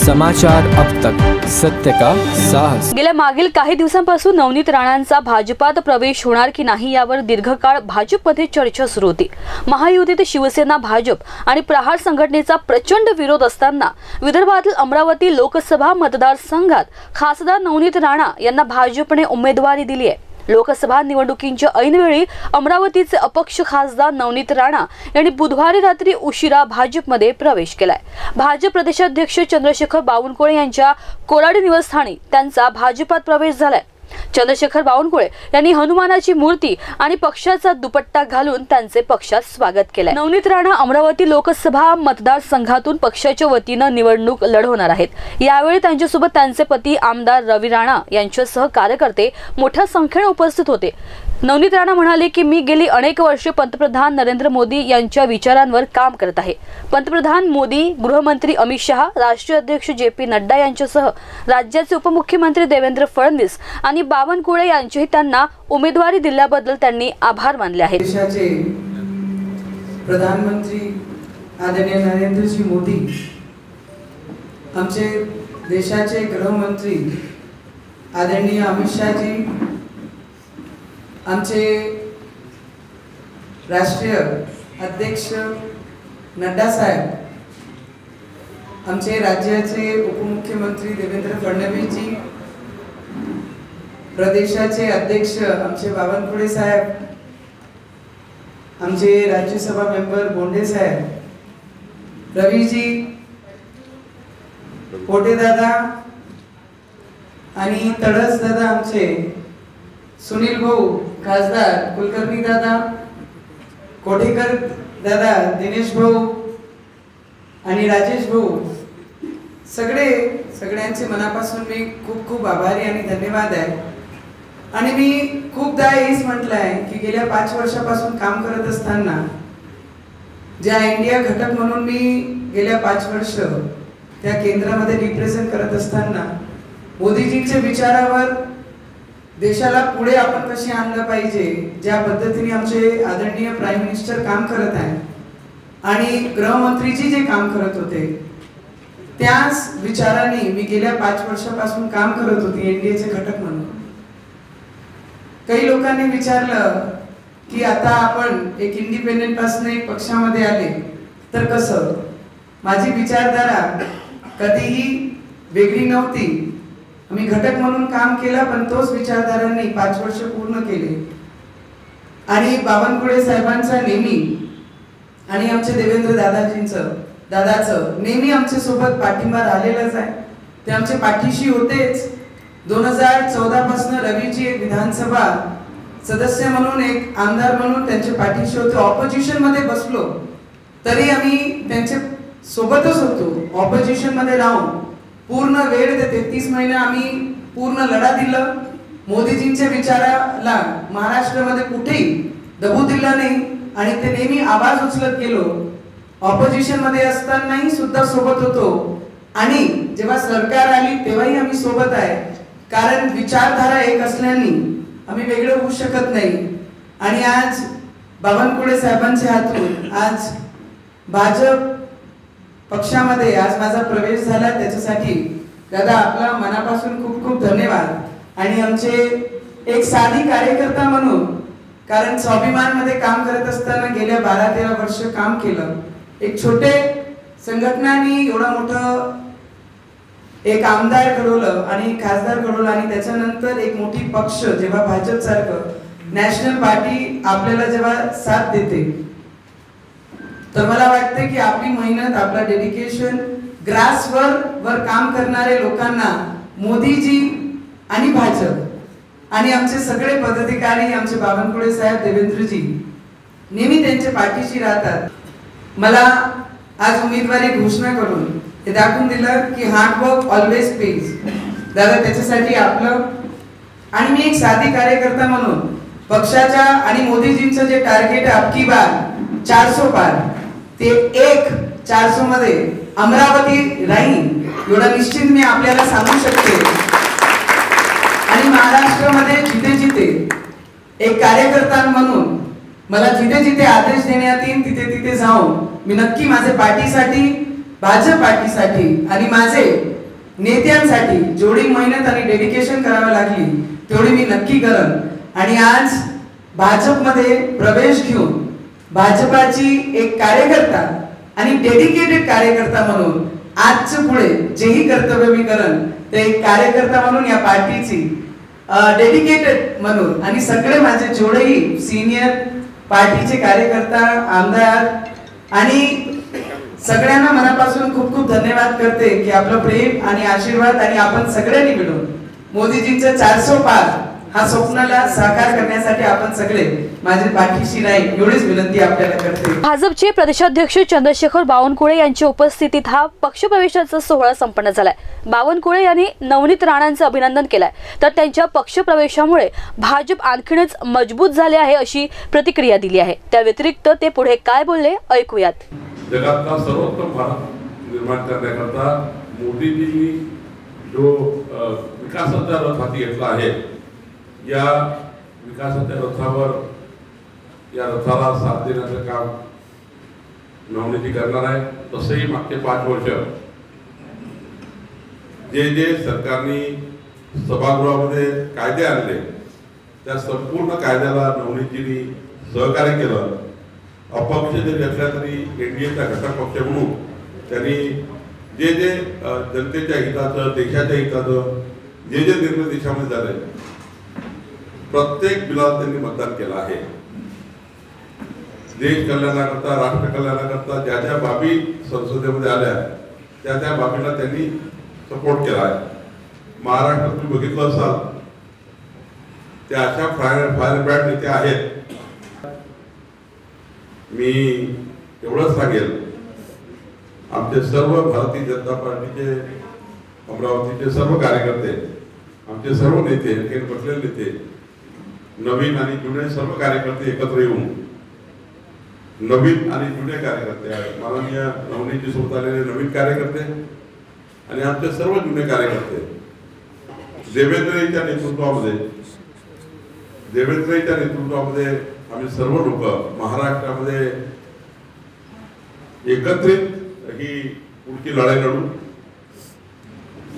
समाचार अब तक, सत्य का साहस। गेल्या मागील काही दिवसांपासून नवनीत राणांचा भाजपात प्रवेश होणार की नाही यावर दीर्घकाळ भाजपमध्ये चर्चा सुरू होती। महायुतीत शिवसेना, भाजप आणि प्रहार संघटनेचा प्रचंड विरोध असताना विदर्भातील अमरावती लोकसभा मतदारसंघात खासदार नवनीत राणा यांना भाजपने उमेदवारी दिली आहे। लोकसभा निवडणुकींच्या ऐनवेळी अमरावतीचे अपक्ष खासदार नवनीत राणा यांनी बुधवारी रात्री उशिरा भाजपमध्ये प्रवेश केलाय। भाजप प्रदेशाध्यक्ष चंद्रशेखर बावनकुळे यांच्या कोराडी निवासस्थानी त्यांचा भाजपात प्रवेश झालाय। चंद्रशेखर बावनकुळे यांनी हनुमानाची मूर्ती आणि पक्षाचा दुपट्टा घालून त्यांचे पक्षात स्वागत केले। नवनीत राणा अमरावती लोकसभा मतदारसंघातून पक्षाच्या वतीनं निवडणूक लढवणार आहेत। यावेळी त्यांच्यासोबत त्यांचे पती आमदार रवी राणा यांच्यासह कार्यकर्ते मोठ्या संख्येने उपस्थित होते। नवनीत राणा म्हणाले की मी गेली अनेक वर्षे पंतप्रधान नरेंद्र मोदी यांच्या विचारांवर काम करत आहे। पंतप्रधान मोदी, गृहमंत्री अमित शहा, राष्ट्रीय अध्यक्ष JP नड्डा यांच्यासह राज्याचे उपमुख्यमंत्री देवेंद्र फडणवीस आणि बावनकुळे यांचेही त्यांना उमेदवारी दिल्याबद्दल त्यांनी आभार मानले आहेत। देशाचे प्रधानमंत्री आदरणीय नरेंद्रजी मोदी, आमचे देशाचे गृहमंत्री आदरणीय अमित शहाजी, आमचे राष्ट्रीय अध्यक्ष नड्डा साहेब, आमचे राज्याचे उपमुख्यमंत्री देवेंद्र फडणवीस जी, प्रदेशाचे अध्यक्ष आमचे बावनकुळे साहेब, आमचे राज्यसभा मेंबर बोंडे साहेब, रवीजी, पोटे दादा आणि तडस दादा, आमचे सुनील भाऊ खासदार, कुलकर्णी दादा, कोठेकर दादा, दिनेश भाऊ आणि राजेश भाऊ, सगळ्यांचे मनापासून मी खूप खूप आभारी आणि धन्यवाद आहे। आणि मी खूपदा हेच म्हटलं आहे की गेल्या 5 वर्षापासून काम करत असताना ज्या इंडिया घटक म्हणून मी गेल्या 5 वर्ष त्या केंद्रामध्ये रिप्रेझेंट करत असताना मोदीजींच्या विचारावर देशाला पुढे आपण कसे आणलं पाहिजे, ज्या पद्धतीने आमचे आदरणीय प्राईम मिनिस्टर काम करत आहेत आणि गृहमंत्रीजी जे काम करत होते, त्याच विचाराने मी गेल्या 5 वर्षापासून काम करत होते एनडीएचे घटक म्हणून। काही लोकांनी विचारलं की आता आपण एक इंडिपेंडेंट पासून एक पक्षामध्ये आले तर कसं। माझी विचारधारा कधीही वेगळी नव्हती। आम्ही घटक म्हणून काम केलं, पण तोच विचारधारांनी 5 वर्ष पूर्ण केले। आणि बावनकुळे साहेबांचा नेहमी आणि आमचे देवेंद्र दादाचं नेहमी आमच्या सोबत पाठिंबा राहिलेलाच आहे। ते आमच्या पाठीशी होतेच। 2014 पासून रवीजी एक विधानसभा सदस्य म्हणून, एक आमदार म्हणून त्यांच्या पाठीशी होते। ऑपोजिशन मध्ये बसलो तरी आम्ही त्यांच्या सोबतच होतो। ऑपोजिशन मध्ये राहून पूर्ण वेळ, ते 33 महिने आम्ही पूर्ण लढा दिला। मोदीजींच्या विचाराला महाराष्ट्रामध्ये कुठेही दबू दिला नाही आणि ते नेहमी आवाज उचलत गेलो। ऑपोजिशन मध्ये असतानाही सुद्धा सोबत होतो आणि जेव्हा सरकार आली तेव्हाही आम्ही सोबत आहे, कारण विचारधारा एक असल्याने आम्ही वेगळे होऊ शकत नाही। आणि आज बावनकुळे साहेबांच्या हातून आज भाजप पक्षामध्ये आज माझा प्रवेश झाला, त्याच्यासाठी दादा आपला मनापासून खूप खूप धन्यवाद। आणि आमचे एक साधी कार्यकर्ता म्हणून, कारण स्वाभिमान मध्ये काम करत असताना गेल्या 12-13 वर्ष काम केलं। एक छोटे संघटनांनी एवढा मोठं एक आमदार घडवलं आणि खासदार घडवलं आणि त्याच्यानंतर एक मोठी पक्ष जेव्हा भाजप सारखं नॅशनल पार्टी आपल्याला जेव्हा साथ देते, तर मला वाटतं की आपली मेहनत, आपला डेडिकेशन, ग्रासवर काम करणारे लोकांना मोदीजी आणि भाजप आणि आमचे सगळे पदाधिकारी, आमचे बावनकुळे साहेब, देवेंद्रजी नेहमी त्यांच्या पाठीशी राहतात। मला आज उमेदवारी घोषणा करून हे दाखवून दिलं की हार्ड वर्क ऑलवेज पेज। दादा त्याच्यासाठी आपलं आणि मी एक साधी कार्यकर्ता म्हणून पक्षाच्या आणि मोदीजींचं जे टार्गेट आहे अबकी बार 400 पार, ते 400 मध्ये अमरावती राहील एवढा निश्चित मी आपल्याला सांगू शकते। आणि महाराष्ट्रामध्ये जिथे जिथे एक कार्यकर्ता म्हणून मला जिथे जिथे आदेश देण्यात येईल तिथे तिथे जाऊन मी नक्की माझ्या पार्टीसाठी, भाजप पार्टीसाठी आणि माझे नेत्यांसाठी जेवढी मेहनत आणि डेडिकेशन करावी लागली तेवढी मी नक्की करन। आणि आज भाजपमध्ये प्रवेश घेऊन भाजपाची एक कार्यकर्ता आणि डेडिकेटेड कार्यकर्ता म्हणून आजच्या पुढे जेही कर्तव्य मी करन ते एक कार्यकर्ता म्हणून या पार्टीची डेडिकेटेड म्हणून आणि सगळे माझे जेवढेही सिनियर पार्टीचे कार्यकर्ता आमदार आणि सगळ्यांना मनापासून खूप खूप धन्यवाद करते की आपलं प्रेम आणि आशीर्वाद आणि आपण सगळ्यांनी मिळून मोदीजींचं 400 पार हा स्वप्नाला साकार करण्यासाठी आपण सगळे माझे पाठीशी राहील एवढीच विनंती आपल्याला करते। भाजपचे प्रदेशाध्यक्ष चंद्रशेखर बावनकुळे यांच्या उपस्थितीत हा पक्षप्रवेशाचा सोहळा संपन्न झालाय। बावनकुळे यांनी नवनीत राणांचं अभिनंदन केलंय, तर त्यांच्या पक्षप्रवेशामुळे भाजप आणखीनच मजबूत झाले आहे अशी प्रतिक्रिया दिली आहे। त्या व्यतिरिक्त ते पुढे काय बोलले ऐकूयात। जगातला सर्वोत्तम भारत निर्माण करण्याकरता मोदीजींनी जो विकासाचा रथ हाती घेतला आहे, या विकासाच्या रथावर या रथाला साथ देण्याचं काम नवनीती करणार आहे। तसेही मागचे 5 वर्ष जे सरकारने सभागृहामध्ये कायदे आणले त्या संपूर्ण कायद्याला नवनीतीने सहकार्य केलं। अपक्ष जरी असल्या तरी एनडीएचा घटक पक्ष म्हणून त्यांनी जे जनतेच्या हिताचं देशाच्या हिताचं जे निर्णय देशामध्ये झाले प्रत्येक बिलाला त्यांनी मतदान केलं आहे। देश कल्याणाकरता राष्ट्र कल्याणाकरता ज्या ज्या बाबी संसदेमध्ये आल्या त्या बाबीला त्यांनी सपोर्ट केला आहे। महाराष्ट्रात तुम्ही बघितलं असाल त्या अशा फायर ब्रँड नेते आहेत। मी एवढंच सांगेल, आमचे सर्व भारतीय जनता पार्टीचे अमरावतीचे सर्व कार्यकर्ते, आमचे सर्व नेते बसलेले नेते, नवीन आणि जुने सर्व कार्यकर्ते एकत्र येऊन नवीन आणि जुने कार्यकर्ते माननीय नवनीतजी सोबत आलेले नवीन कार्यकर्ते आणि आमचे सर्व जुने कार्यकर्ते देवेंद्रजींच्या नेतृत्वामध्ये आम्ही सर्व लोक महाराष्ट्रामध्ये एकत्रित ही पुढची लढाई लढू।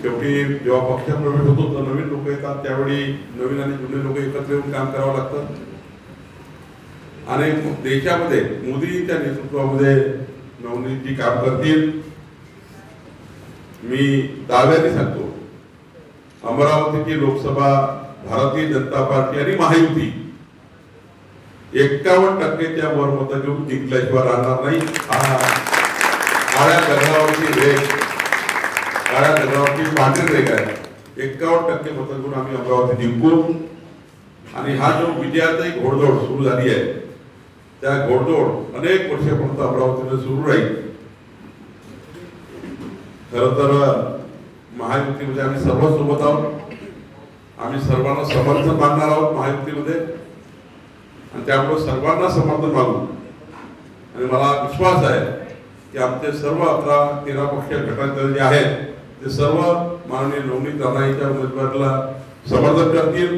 शेवटी जेव्हा पक्षप्रवेश होतो तर नवीन लोक येतात, त्यावेळी नवीन आणि जुने लोक एकत्र येऊन काम करावं लागतं आणि देशामध्ये मोदींच्या नेतृत्वामध्ये नवनीतजी काम करतील। मी दाव्याने सांगतो, अमरावतीची लोकसभा भारतीय जनता पार्टी आणि महायुती 51% वर मतं घेऊन जिंकल्याशिवाय राहणार नाही। काळ्या दगडावरची पांढरी रेख आहे। 51% मतं घेऊन आम्ही अमरावती जिंकू आणि हा जो विजयाचा एक घोडदौड सुरू झाली आहे त्या घोडदौड अनेक वर्षापर्यंत अमरावतीमध्ये सुरू राहील। खरं तर महायुतीमध्ये आम्ही सर्व सोबत आहोत, आम्ही सर्वांना समर्थन मागणार आहोत महायुतीमध्ये आणि त्यामुळे सर्वांना समर्थन मागू आणि मला विश्वास आहे की आमचे सर्व 11-13 पक्ष घटक जे आहेत ते सर्व माननीय नवनीत राणांच्या उमेदवाराला समर्थन करतील।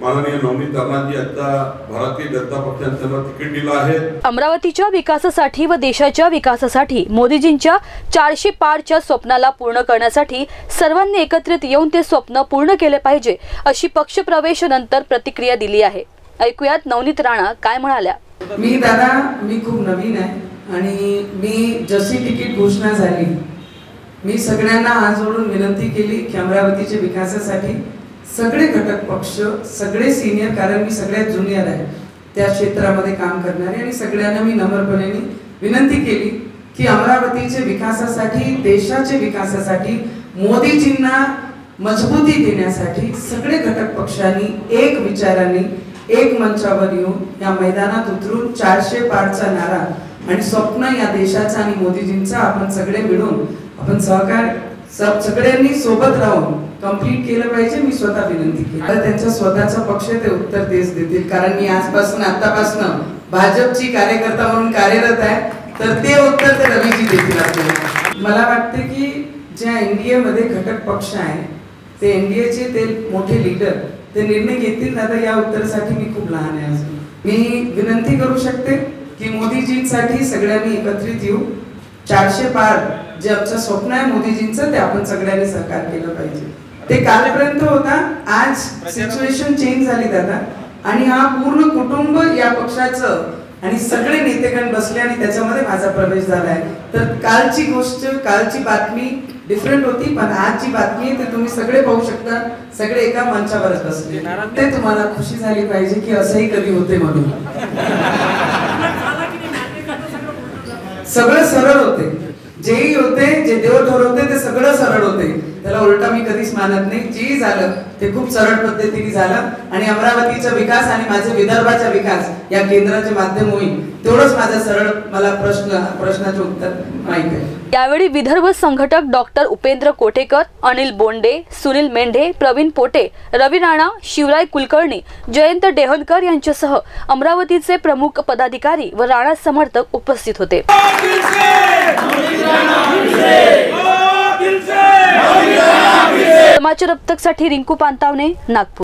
माननीय नवनीत राणांजी आता भारतीय जनता पक्षाने त्यांना तिकीट दिलं आहे। अमरावतीच्या विकासासाठी व देशाच्या विकासासाठी मोदीजींच्या 400 पारच्या स्वप्नाला पूर्ण करण्यासाठी सर्वांनी एकत्रित येऊन ते स्वप्न पूर्ण केले पाहिजे अशी पक्षप्रवेश नंतर प्रतिक्रिया दिली आहे। ऐकूयात नवनीत राणा काय म्हणाल्या। मी खूप नवीन आहे आणि मी जशी तिकीट घोषणा झाली मी सगळ्यांना हात जोडून विनंती केली की अमरावतीच्या विकासासाठी सगळे घटक पक्ष सगळे सिनियर, कारण मी सगळ्यात ज्युनियर आहे त्या क्षेत्रामध्ये काम करणारे, आणि सगळ्यांना मी नम्रपणे विनंती केली की अमरावतीच्या विकासासाठी देशाच्या विकासासाठी मोदीजींना मजबूती देण्यासाठी सगळे घटक पक्षांनी एक विचारांनी एक मंचावर येऊन या मैदानात उतरून 400 पारचा नारा आणि स्वप्न या देशाचा आणि मोदीजींचा आपण सगळे मिळून आपण सगळ्यांनी सोबत राहून कंप्लीट केलं पाहिजे। मी स्वतः विनंती केली, आता त्यांचा स्वतःचा पक्ष ते उत्तर तेच देतील, कारण मी आतापासून भाजपची कार्यकर्ता म्हणून कार्यरत आहे, तर ते उत्तर ते रवीजी देतील आपल्याला। मला वाटते की ज्या एनडीए मध्ये घटक पक्ष आहे ते एनडीएचे ते मोठे लीडर ते निर्णय घेतील। आता या उत्तरासाठी मी खूप लहान आहे अजून। मी विनंती करू शकते की मोदीजींसाठी सगळ्यांनी एकत्रित येऊ, 400 पार जे आमचं स्वप्न आहे मोदीजींचं ते आपण सगळ्यांनी साकार केलं पाहिजे. ते कालपर्यंत होता, आज सिच्युएशन चेंज झाली दादा, आणि हा पूर्ण कुटुंब या पक्षाचं आणि सगळे नेतेगण बसले आणि त्याच्यामध्ये माझा प्रवेश झालाय. तर कालची गोष्ट, कालची बातमी डिफरंट होती, पण आजची बातमी ते तुम्ही सगळे पाहू शकता. सगळे एका मंचावरच बसले, ते तुम्हाला खुशी झाली पाहिजे की असंही कधी होते म्हणून. सगळं सरळ होते, जेही होते, जे देव ठरवते ते सगळं सरळ होते. त्याला उलटा मी कधीच मानत नाही. जे झालं ते खूप सरळ पद्धतीने झालं आणि अमरावतीचा विकास आणि माझे विदर्भाचा विकास या केंद्राचे माध्यम होईल तेवढंच माझं सरळ मला प्रश्नाचं उत्तर माहिती आहे. यावेळी विदर्भ संघटक डॉक्टर उपेंद्र कोटेकर, अनिल बोंडे, सुनील मेंढे, प्रवीण पोटे, रवी राणा, शिवराय कुलकर्णी, जयंत डेहनकर यांच्यासह अमरावतीचे प्रमुख पदाधिकारी व राणा समर्थक उपस्थित होते. समाचार अब तक साठी रिंकू पांतावणे, नागपूर.